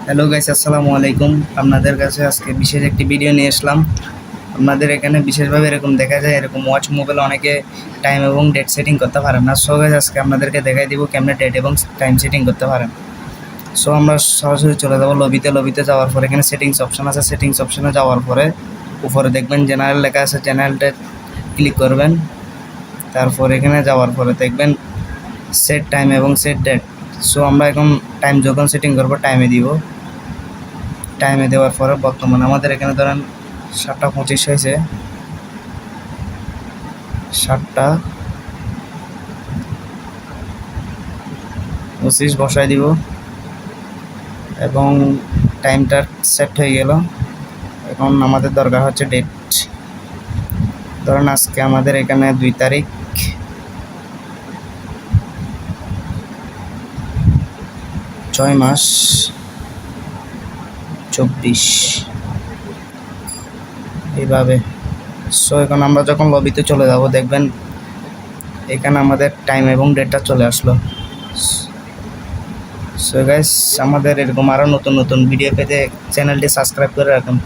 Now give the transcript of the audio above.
Hello guys, আসসালামু আলাইকুম। আপনাদের কাছে আজকে বিশেষ একটি ভিডিও নিয়ে আসলাম। আপনাদের এখানে বিশেষভাবে এরকম দেখা যায়, এরকম ওয়াচ মোবাইলে অনেকে টাইম এবং ডেট সেটিং করতে পারেন না। সো গাইস, আজকে আপনাদেরকে দেখাই দিব কেমনে ডেট এবং টাইম সেটিং করতে পারেন। সো আমরা সরাসরি চলে যাব লবিতে যাওয়ার পরে এখানে সেটিংস অপশন আছে। সেটিংস অপশনে যাওয়ার পরে উপরে দেখবেন জেনারেল লেখা আছে, জেনারেলটা ক্লিক করবেন। তারপর এখানে যাওয়ার পরে দেখবেন সেট টাইম এবং সেট ডেট। সো আমরা এখন টাইম যখন সেটিং করবো টাইমে দিব। টাইমে দেওয়ার পরে বর্তমানে আমাদের এখানে ধরেন 7:25 হয়েছে, 7:25 বসাই দিব এবং টাইমটা সেট হয়ে গেল। এখন আমাদের দরকার হচ্ছে ডেট। ধরেন আজকে আমাদের এখানে 2 তারিখ, 6 মাস 24 এইভাবে। সো এখন আমরা যখন লবিতে চলে যাব দেখবেন এখানে আমাদের টাইম এবং ডেটটা চলে আসলো। সো গাইস, আমাদের এরকম আরও নতুন নতুন ভিডিও পেতে চ্যানেলটি সাবস্ক্রাইব করে রাখুন।